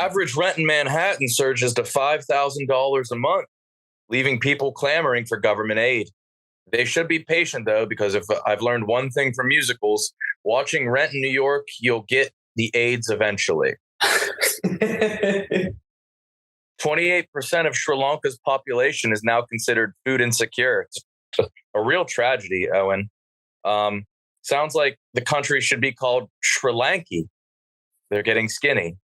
average rent in Manhattan surges to $5,000 a month, leaving people clamoring for government aid. They should be patient, though, because if I've learned one thing from musicals, watching Rent in New York, you'll get the AIDS eventually. 28% of Sri Lanka's population is now considered food insecure. It's a real tragedy, Owen. Sounds like the country should be called Sri Lanki. They're getting skinny.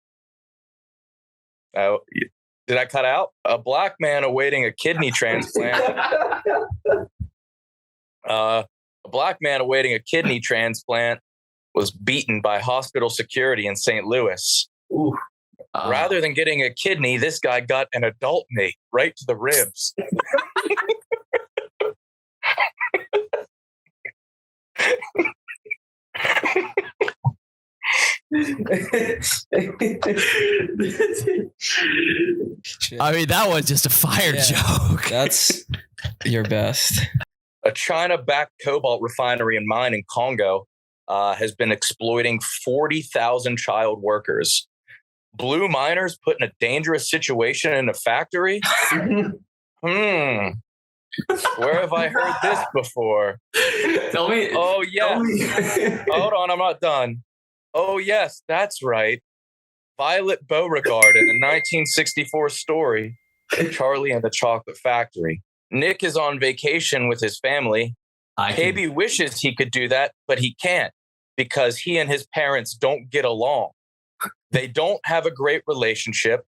Did I cut out? A black man awaiting a kidney transplant. A black man awaiting a kidney transplant was beaten by hospital security in St. Louis. Rather than getting a kidney, this guy got an adult knee right to the ribs. I mean, that was just a fire joke. That's your best. A China-backed cobalt refinery and mine in Congo has been exploiting 40,000 child workers. Blue miners put in a dangerous situation in a factory? Where have I heard this before? Tell me. Oh, yes. Hold on, I'm not done. Oh, yes, that's right. Violet Beauregard in the 1964 story, Charlie and the Chocolate Factory. Nick is on vacation with his family. KB wishes he could do that, but he can't because he and his parents don't get along. They don't have a great relationship.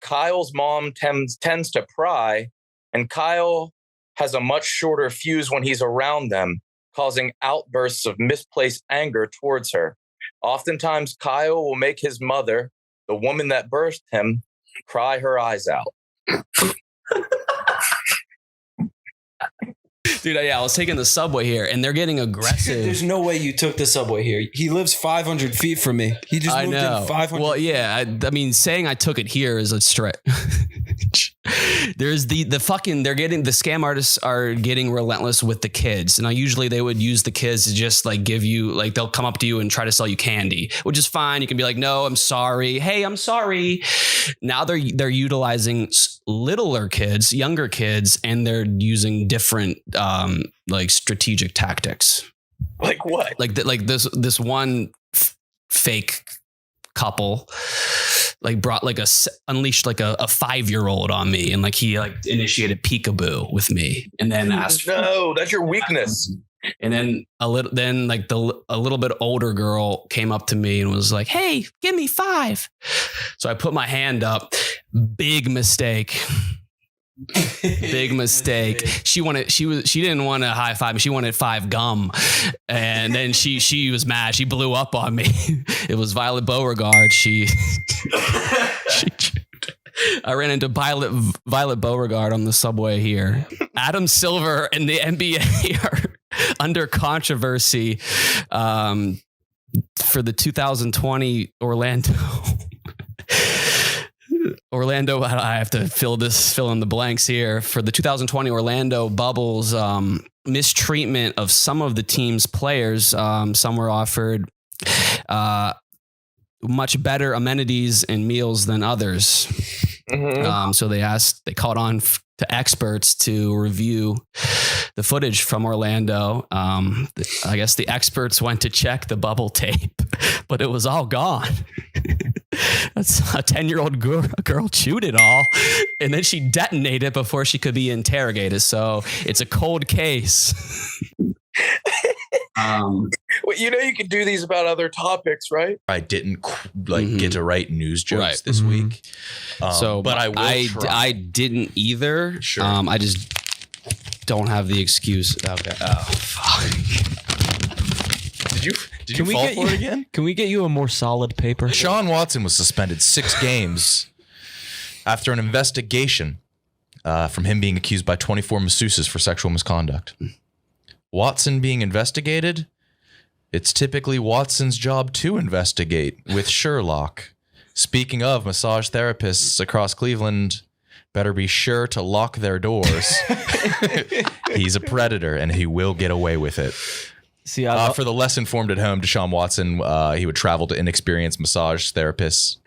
Kyle's mom tends to pry, and Kyle has a much shorter fuse when he's around them, causing outbursts of misplaced anger towards her. Oftentimes, Kyle will make his mother, the woman that birthed him, cry her eyes out. Dude, yeah, I was taking the subway here, and they're getting aggressive. There's no way you took the subway here. He lives 500 feet from me. He just moved in 500. Well, yeah, I mean, saying I took it here is a stretch. There's the fucking, the scam artists are getting relentless with the kids. Now, usually they would use the kids to just like give you, like they'll come up to you and try to sell you candy, which is fine. You can be like, no, I'm sorry. Hey, I'm sorry. Now they're utilizing littler kids, younger kids, and they're using different like strategic tactics. Like what? Like this one fake couple like brought like unleashed like a 5-year-old on me, and like he like initiated peekaboo with me, and then asked, no, that's your weakness. And then a little bit older girl came up to me and was like, hey, give me 5. So I put my hand up. Big mistake. Big mistake. She didn't want a high five. She wanted 5 gum. And then she was mad. She blew up on me. It was Violet Beauregard. I ran into Violet Beauregard on the subway here. Adam Silver and the NBA are under controversy for the 2020 Orlando, I have to fill in the blanks here. For the 2020 Orlando Bubbles, mistreatment of some of the team's players. Some were offered much better amenities and meals than others. Mm-hmm. So they called on to experts to review the footage from Orlando. I guess the experts went to check the bubble tape, but it was all gone. That's a 10-year-old girl chewed it all, and then she detonated before she could be interrogated. So it's a cold case. Well, you can do these about other topics, right? I didn't get to write news jokes this week. But I will try. I didn't either. Sure. I just don't have the excuse. Okay. Oh, fuck. Did you fall for it again? Can we get you a more solid paper? Sean Watson was suspended 6 games after an investigation from him being accused by 24 masseuses for sexual misconduct. Watson being investigated? It's typically Watson's job to investigate with Sherlock. Speaking of, massage therapists across Cleveland better be sure to lock their doors. He's a predator and he will get away with it. For the less informed at home, Deshaun Watson, he would travel to inexperienced massage therapists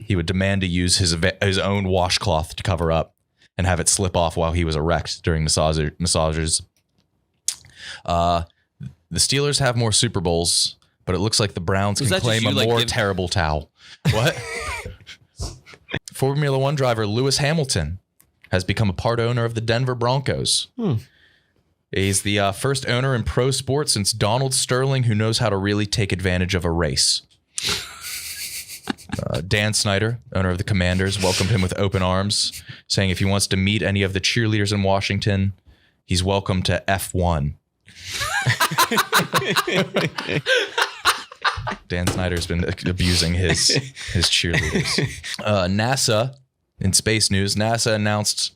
he would demand to use his own washcloth to cover up and have it slip off while he was erect during massages. The Steelers have more Super Bowls, but it looks like the Browns can claim a more terrible towel. What? Formula One driver Lewis Hamilton has become a part owner of the Denver Broncos. He's the first owner in pro sports since Donald Sterling, who knows how to really take advantage of a race. Dan Snyder, owner of the Commanders, welcomed him with open arms, saying if he wants to meet any of the cheerleaders in Washington, he's welcome to F1. Dan Snyder's been abusing his cheerleaders. NASA, in space news, NASA announced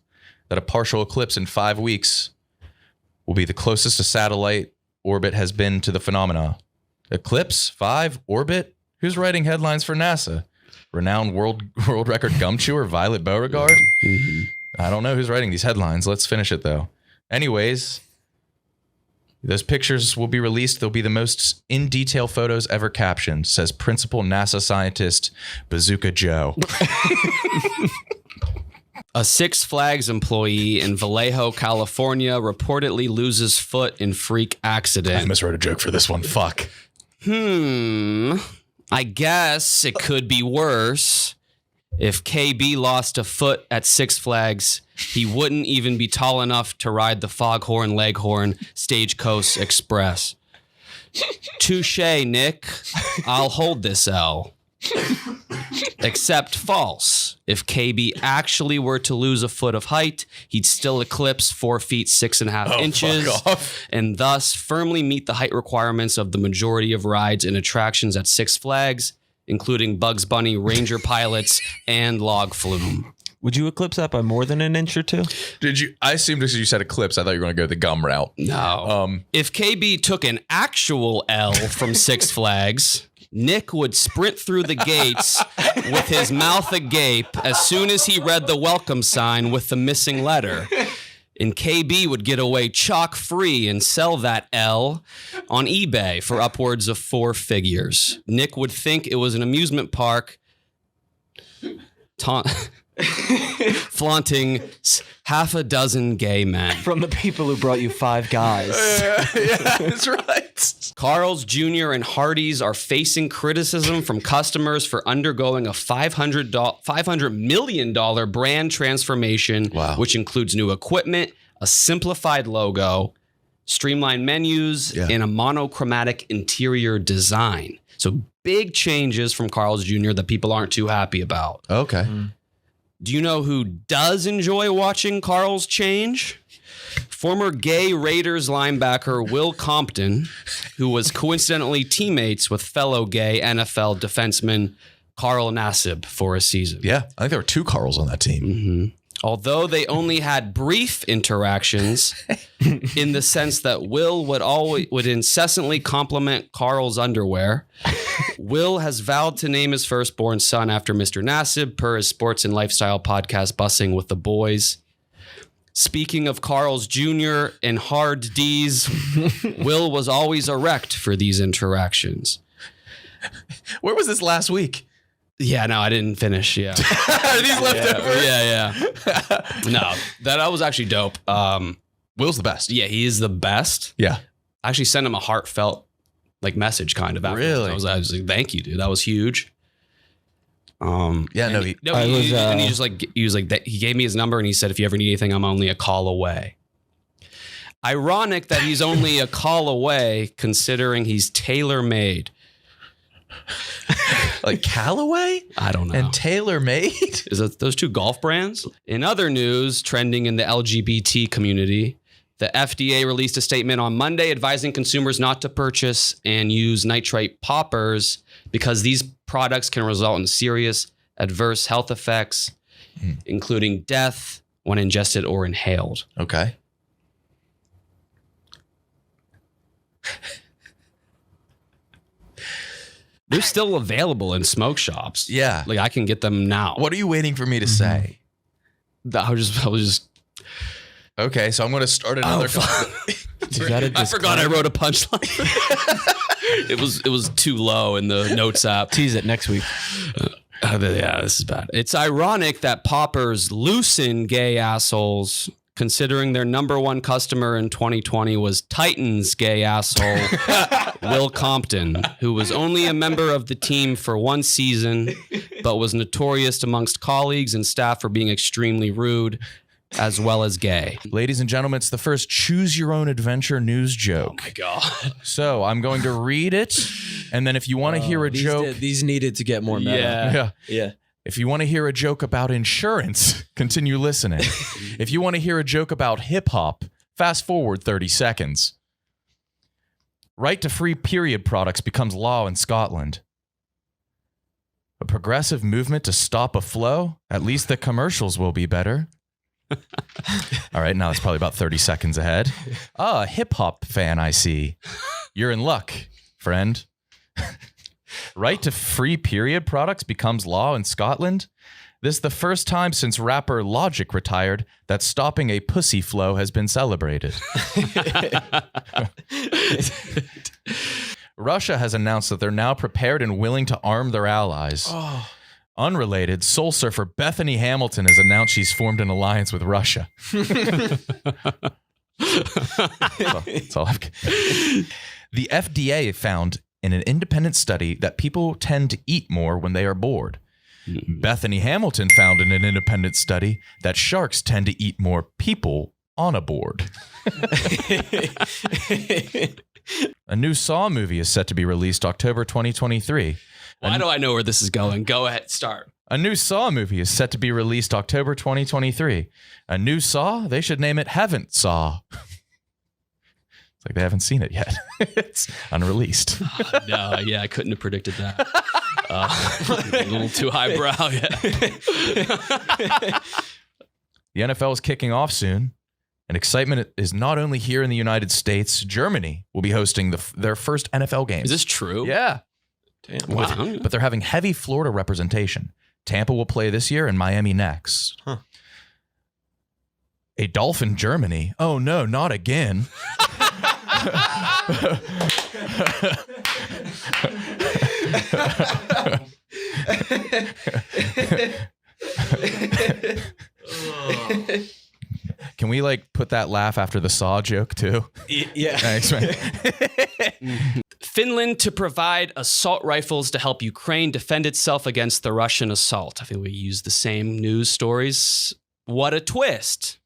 that a partial eclipse in 5 weeks will be the closest a satellite orbit has been to the phenomena. Eclipse? 5? Orbit? Who's writing headlines for NASA? Renowned world record gum chewer Violet Beauregard? I don't know who's writing these headlines. Let's finish it, though. Anyways, those pictures will be released. They'll be the most in-detail photos ever captioned, says principal NASA scientist Bazooka Joe. A Six Flags employee in Vallejo, California, reportedly loses foot in freak accident. I miswrote a joke for this one. Fuck. I guess it could be worse. If KB lost a foot at Six Flags, he wouldn't even be tall enough to ride the Foghorn Leghorn Stagecoach Express. Touche, Nick. I'll hold this L. Except false. If KB actually were to lose a foot of height, he'd still eclipse 4 feet 6.5 inches, and thus firmly meet the height requirements of the majority of rides and attractions at Six Flags, including Bugs Bunny, Ranger Pilots, and Log Flume. Would you eclipse that by more than an inch or two? Did you? I assumed because you said eclipse, I thought you were going to go the gum route. No. If KB took an actual L from Six Flags, Nick would sprint through the gates with his mouth agape as soon as he read the welcome sign with the missing letter. And KB would get away chalk-free and sell that L on eBay for upwards of 4 figures. Nick would think it was an amusement park flaunting half a dozen gay men. From the people who brought you 5 guys. Yeah, that's right. Carl's Jr. and Hardee's are facing criticism from customers for undergoing a $500 million brand transformation, which includes new equipment, a simplified logo, streamlined menus, and a monochromatic interior design. So big changes from Carl's Jr. that people aren't too happy about. Okay. Do you know who does enjoy watching Carl's change? Former gay Raiders linebacker Will Compton, who was coincidentally teammates with fellow gay NFL defenseman Carl Nassib for a season. Yeah, I think there were 2 Carls on that team. Although they only had brief interactions, in the sense that Will would incessantly compliment Carl's underwear. Will has vowed to name his firstborn son after Mr. Nassib per his sports and lifestyle podcast, Bussing with the Boys. Speaking of Carl's Jr. and Hard D's, Will was always erect for these interactions. Where was this last week? Yeah, no, I didn't finish. Yeah. Are these leftovers? Yeah. No, that was actually dope. Will's the best. Yeah, he is the best. Yeah. I actually sent him a heartfelt message kind of afterwards. Really? I was like, thank you, dude. That was huge. Yeah, he gave me his number and he said, if you ever need anything, I'm only a call away. Ironic that he's only a call away considering he's tailor-made. Like Callaway? I don't know. And tailor-made? Is it those 2 golf brands? In other news, trending in the LGBT community, the FDA released a statement on Monday advising consumers not to purchase and use nitrate poppers because these products can result in serious adverse health effects, including death when ingested or inhaled. Okay. They're still available in smoke shops. Yeah. Like I can get them now. What are you waiting for me to say? I was just Okay, so I'm going to start another. I forgot I wrote a punchline. It was too low in the notes app. Tease it next week. Yeah, this is bad. It's ironic that poppers loosen gay assholes, considering their number one customer in 2020 was Titans gay asshole Will Compton, who was only a member of the team for one season, but was notorious amongst colleagues and staff for being extremely rude, as well as gay. Ladies and gentlemen, it's the first choose your own adventure news joke. Oh my God. So I'm going to read it, and then if you want to hear a joke, These needed to get more meta. Yeah. If you want to hear a joke about insurance, continue listening. If you want to hear a joke about hip hop, fast forward 30 seconds. Right to free period products becomes law in Scotland. A progressive movement to stop a flow? At least the commercials will be better. All right, now it's probably about 30 seconds ahead. A hip hop fan, I see. You're in luck, friend. Right to free period products becomes law in Scotland. This is the first time since rapper Logic retired that stopping a pussy flow has been celebrated. Russia has announced that they're now prepared and willing to arm their allies. Unrelated, soul surfer Bethany Hamilton has announced she's formed an alliance with Russia. That's all I've got. The FDA found in an independent study that people tend to eat more when they are bored. Bethany Hamilton found in an independent study that sharks tend to eat more people on a board. A new Saw movie is set to be released October 2023. Why do I know where this is going? Go ahead, start. A new Saw movie is set to be released October 2023. A new Saw? They should name it Haven't Saw. It's like they haven't seen it yet. It's unreleased. No, yeah, I couldn't have predicted that. A little too highbrow. Yeah. The NFL is kicking off soon, and excitement is not only here in the United States. Germany will be hosting their first NFL game. Is this true? Yeah. Damn. Wow. But they're having heavy Florida representation. Tampa will play this year and Miami next. Huh. A Dolphin Germany. Oh no, not again. Can we put that laugh after the Saw joke too? Yeah. Thanks, man. Finland to provide assault rifles to help Ukraine defend itself against the Russian assault. I think we use the same news stories. What a twist.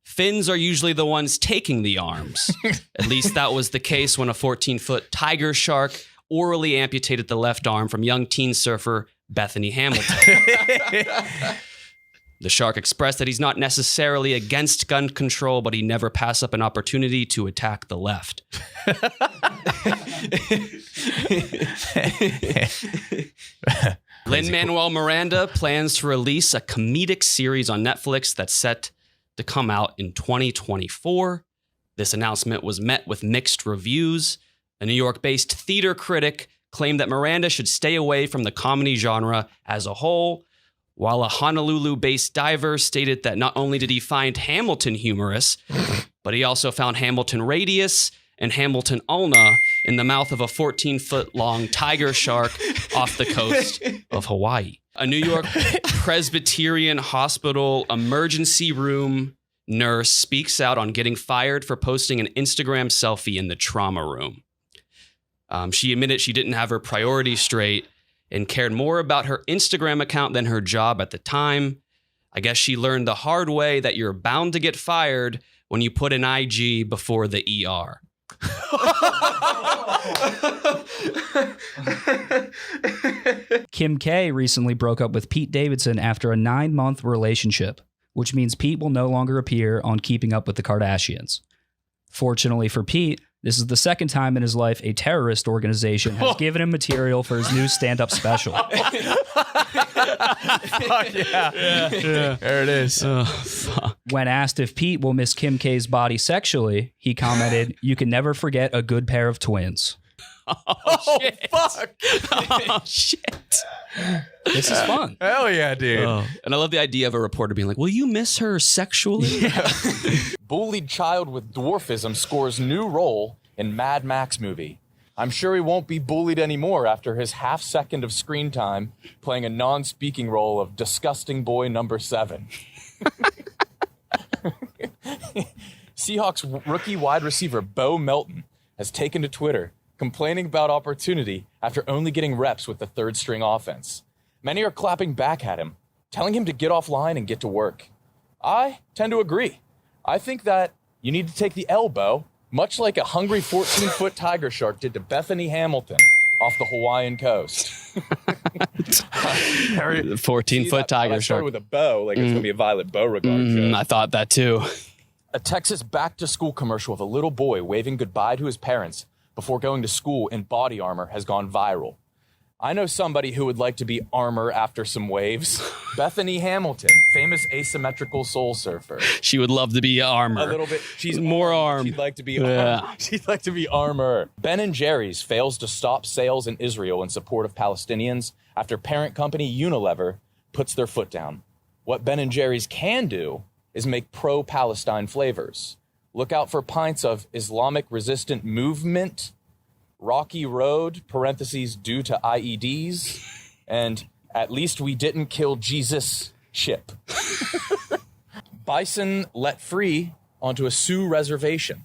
Finns are usually the ones taking the arms. At least that was the case when a 14-foot tiger shark orally amputated the left arm from young teen surfer Bethany Hamilton. The shark expressed that he's not necessarily against gun control, but he never pass up an opportunity to attack the left. Lin-Manuel Miranda plans to release a comedic series on Netflix that's set to come out in 2024. This announcement was met with mixed reviews. A New York-based theater critic claimed that Miranda should stay away from the comedy genre as a whole, while a Honolulu-based diver stated that not only did he find Hamilton humorous, but he also found Hamilton Radius and Hamilton Ulna in the mouth of a 14-foot-long tiger shark off the coast of Hawaii. A New York Presbyterian hospital emergency room nurse speaks out on getting fired for posting an Instagram selfie in the trauma room. She admitted she didn't have her priorities straight and cared more about her Instagram account than her job at the time. I guess she learned the hard way that you're bound to get fired when you put an IG before the ER. Kim K recently broke up with Pete Davidson after a 9-month relationship, which means Pete will no longer appear on Keeping Up with the Kardashians. Fortunately for Pete, this is the second time in his life a terrorist organization has given him material for his new stand-up special. Fuck yeah. There it is. When asked if Pete will miss Kim K's body sexually, he commented, "You can never forget a good pair of twins." Oh, shit. Fuck. Oh, shit. This is fun. Hell yeah, dude. And I love the idea of a reporter being like, will you miss her sexually? Bullied child with dwarfism scores new role in Mad Max movie. I'm sure he won't be bullied anymore after his half second of screen time playing a non-speaking role of disgusting boy number 7. Seahawks rookie wide receiver Bo Melton has taken to Twitter complaining about opportunity after only getting reps with the third string offense. Many are clapping back at him, telling him to get offline and get to work. I tend to agree. I think that you need to take the elbow, much like a hungry 14-foot tiger shark did to Bethany Hamilton off the Hawaiian coast. 14-foot tiger I started shark. with a bow, like it's going to be a Violet Beauregard joke. I thought that too. A Texas back-to-school commercial of a little boy waving goodbye to his parents before going to school in body armor has gone viral. I know somebody who would like to be armor after some waves. Bethany Hamilton, famous asymmetrical soul surfer. She would love to be armor. A little bit. She's more armed. arm. She'd like to be Yeah. armor. She'd like to be armor. Ben & Jerry's fails to stop sales in Israel in support of Palestinians after parent company Unilever puts their foot down. What Ben & Jerry's can do is make pro-Palestine flavors. Look out for pints of Islamic resistant movement, Rocky Road, parentheses, due to IEDs, and at least we didn't kill Jesus chip. Bison let free onto a Sioux reservation.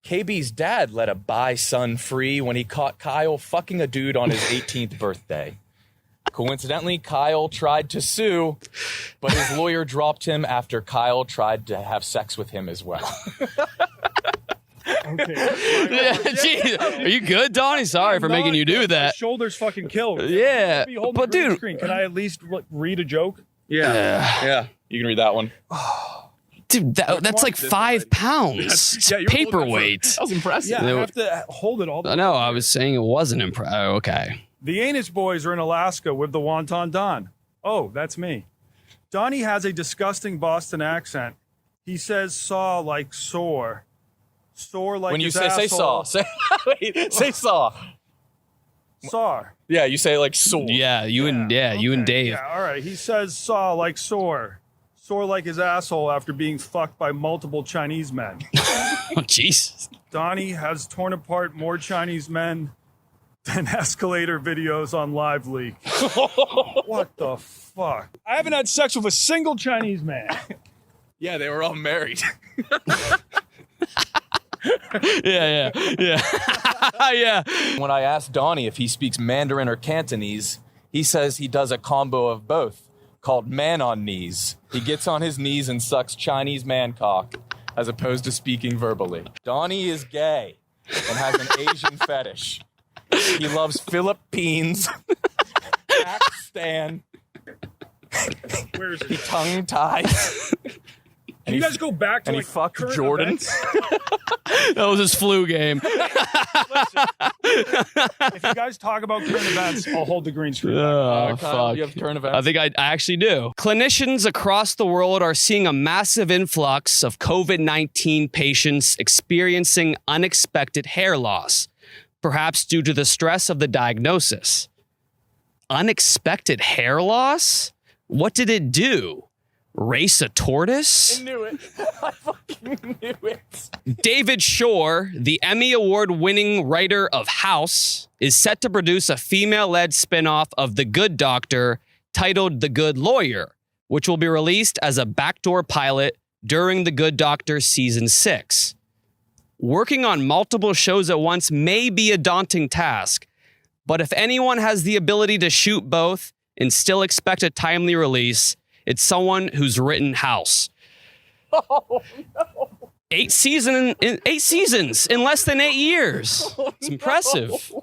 KB's dad let a bison free when he caught Kyle fucking a dude on his 18th birthday. Coincidentally, Kyle tried to sue, but his lawyer dropped him after Kyle tried to have sex with him as well. Okay. Yeah, geez. Are you good, Donnie? Sorry for making you do My that. shoulders fucking killed. Yeah, Let me hold but the green dude- screen. Can I at least read a joke? Yeah, you can read that one. Dude, that's like 5 pounds. It's Yeah, you're holding paperweight. That was impressive. Yeah, I have to hold it all. No, I was saying it wasn't impressive. Okay. The Anus boys are in Alaska with the Wonton Don. Oh, that's me. Donnie has a disgusting Boston accent. He says saw like sore. Sore like When you his say saw, asshole. say saw. Saw. Yeah, you say like sore. Yeah, you and Dave. Yeah, all right. He says saw like sore. Sore like his asshole after being fucked by multiple Chinese men. Oh, Jesus. Donnie has torn apart more Chinese men than escalator videos on Live Leak. What the fuck? I haven't had sex with a single Chinese man. Yeah, they were all married. Yeah. Yeah. When I asked Donnie if he speaks Mandarin or Cantonese, he says he does a combo of both, called man on knees. He gets on his knees and sucks Chinese man cock, as opposed to speaking verbally. Donnie is gay and has an Asian fetish. He loves Philippines, Pakistan. Where is He it? tongue ties. Can you guys go back to and he like fucked current Jordan. events? That was his flu game. If you guys talk about current events, I'll hold the green screen. Oh, Kyle, fuck. you have current events? I think I actually do. Clinicians across the world are seeing a massive influx of COVID-19 patients experiencing unexpected hair loss, perhaps due to the stress of the diagnosis. Unexpected hair loss? What did it do? Race a tortoise? I knew it. I fucking knew it. David Shore, the Emmy Award-winning writer of House, is set to produce a female-led spinoff of The Good Doctor titled The Good Lawyer, which will be released as a backdoor pilot during The Good Doctor Season 6. Working on multiple shows at once may be a daunting task, but if anyone has the ability to shoot both and still expect a timely release, it's someone who's written House. Oh, no. 8 seasons in less than 8 years. It's impressive. No.